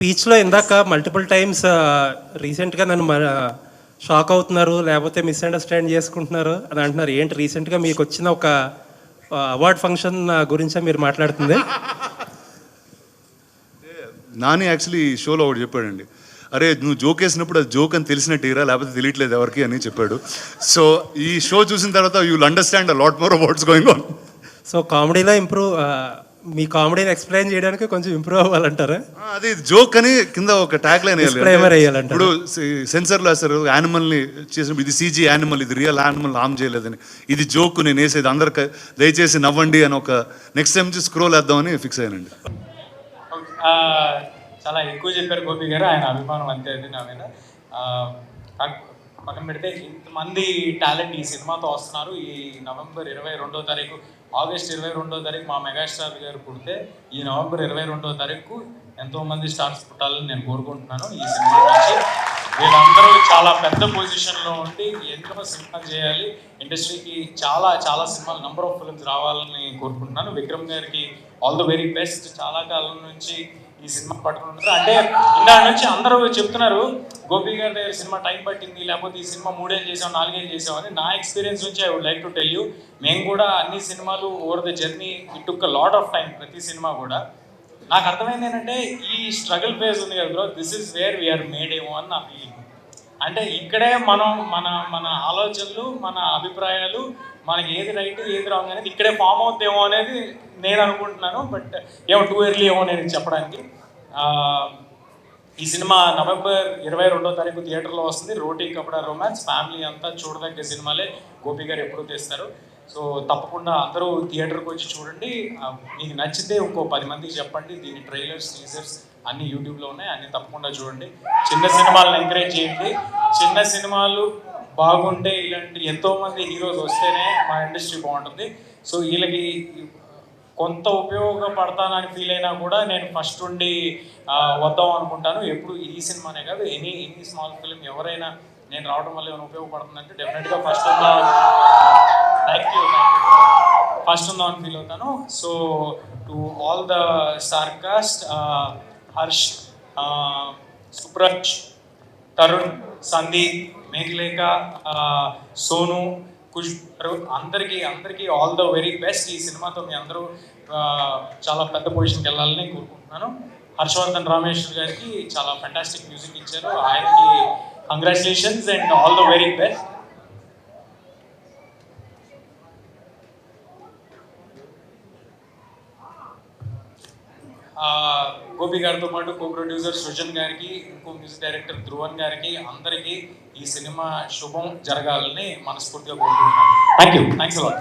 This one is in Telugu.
స్పీచ్‌లో ఇందాక మల్టిపుల్ టైమ్స్ రీసెంట్‌గా నన్ను షాక్ అవుతున్నారు, లేకపోతే మిస్‌అండర్‌స్టాండ్ చేసుకుంటున్నారు అని అంటున్నారు. ఏంటి రీసెంట్‌గా మీకొచ్చిన ఒక అవార్డ్ ఫంక్షన్ గురించా మీరు మాట్లాడుతుంది? నాని యాక్చువల్లీ ఈ షోలో ఒకటి చెప్పాడండి. అరే నువ్వు జోక్ వేసినప్పుడు అది జోక్ అని తెలిసినట్టురా, లేకపోతే తెలియట్లేదు ఎవరికి అని చెప్పాడు. సో ఈ షో చూసిన తర్వాత you will understand a lot more what's going on. So కామెడీలో మీ కామెడీని ఎక్స్‌ప్లెయిన్ చేయడానికి కొంచెం ఇంప్రూవ్ అవ్వాలంటారా? అది జోక్ అని కింద ఒక ట్యాగ్ లైన్ డిస్క్లైమర్ వేయాలంట. ఇప్పుడు సెన్సర్లో వేస్తారు యానిమల్ని చేసినప్పుడు ఇది సీజీ యానిమల్, ఇది రియల్ యానిమల్ హామ్ చేయలేదని, ఇది జోక్ నేను వేసేది అందరికి దయచేసి నవ్వండి అని ఒక నెక్స్ట్ టైం నుంచి స్క్రోల్ వేద్దామని ఫిక్స్ అయ్యానండి. చాలా ఎక్కువ చెప్పారు గోపి గారు, ఆయన అభిమానం అంతే అది నా మీద. పక్కన పెడితే ఇంతమంది టాలెంట్ ఈ సినిమాతో వస్తున్నారు. ఈ నవంబర్ 22వ తారీఖు, ఆగస్ట్ 22వ తారీఖు మా మెగాస్టార్ గారు పుడితే ఈ నవంబర్ 22వ తారీఖు ఎంతోమంది స్టార్స్ పుట్టాలని నేను కోరుకుంటున్నాను. ఈ సినిమా నుంచి వీళ్ళందరూ చాలా పెద్ద పొజిషన్లో ఉండి ఎన్నో సినిమాలు చేయాలి, ఇండస్ట్రీకి చాలా చాలా సినిమాలు నంబర్ ఆఫ్ ఫిల్మ్స్ రావాలని కోరుకుంటున్నాను. విక్రమ్ గారికి ఆల్ ద వెరీ బెస్ట్. చాలా కాలం నుంచి ఈ సినిమా పట్టుకుంటున్నారు. అంటే ఇందా నుంచి అందరూ చెప్తున్నారు గోపి గారి దగ్గర సినిమా టైం పట్టింది, లేకపోతే ఈ సినిమా 3 ఏళ్ళు చేసాం 4 ఏళ్ళు చేసాం అని. నా ఎక్స్పీరియన్స్ నుంచి I would like to tell you, మేము కూడా అన్ని సినిమాలు over the journey it took a lot of time. ప్రతి సినిమా కూడా నాకు అర్థమైంది ఏంటంటే ఈ స్ట్రగుల్ ఫేజ్ ఉంది కదా bro, this is where we are made ఏమో అని నా ఫీలింగ్. అంటే ఇక్కడే మనం మన మన ఆలోచనలు, మన అభిప్రాయాలు, మనకి ఏది రైట్ ఏది రాంగ్ అనేది ఇక్కడే ఫామ్ అవుతాయేమో అనేది నేను అనుకుంటున్నాను. బట్ ఏమో టూ ఎర్లీ ఏమో నేను చెప్పడానికి. ఈ సినిమా నవంబర్ 22వ తారీఖు థియేటర్లో వస్తుంది. రోటీ కపడా రొమాన్స్, ఫ్యామిలీ అంతా చూడదగ్గ సినిమాలే గోపి గారు ఎప్పుడు తెస్తారు. సో తప్పకుండా అందరూ థియేటర్కి వచ్చి చూడండి. మీకు నచ్చితే ఇంకో 10 మందికి చెప్పండి. దీని ట్రైలర్స్, టీజర్స్ అన్ని యూట్యూబ్లో ఉన్నాయి, అన్ని తప్పకుండా చూడండి. చిన్న సినిమాలను ఎంకరేజ్ చేయండి. చిన్న సినిమాలు బాగుంటే ఇలాంటి ఎంతోమంది హీరోస్ వస్తేనే మా ఇండస్ట్రీ బాగుంటుంది. సో వీళ్ళకి కొంత ఉపయోగపడతానని ఫీల్ అయినా కూడా నేను ఫస్ట్ ఉండి వద్దాం అనుకుంటాను. ఎప్పుడు ఈ సినిమానే కాదు, ఎనీ స్మాల్ ఫిల్మ్ ఎవరైనా నేను రావడం వల్ల ఏమైనా ఉపయోగపడుతుందంటే డెఫినెట్గా ఫస్ట్ ఉందామని ఫీల్ అవుతాను. So to all the star cast, Harsh, Supraj, Tarun, Sandeep, Meghalekha, Sonu, Kush, అందరికీ ఆల్ ద వెరీ బెస్ట్. ఈ సినిమాతో మీ అందరూ చాలా పెద్ద పొజిషన్కి వెళ్ళాలని కోరుకుంటున్నాను. హర్షవర్ధన్ రామేశ్వర్ గారికి చాలా ఫెంటాస్టిక్ మ్యూజిక్ ఇచ్చారు, ఆయనకి congratulations and all the very best. Gopi గారితో పాటు కో ప్రొడ్యూసర్ సృజన్ గారికి, ఇంకో మ్యూజిక్ డైరెక్టర్ ధ్రువన్ గారికి, అందరికీ ఈ సినిమా శుభం జరగాలని మనస్ఫూర్తిగా కోరుకుంటున్నాను. Thank you, thanks a lot.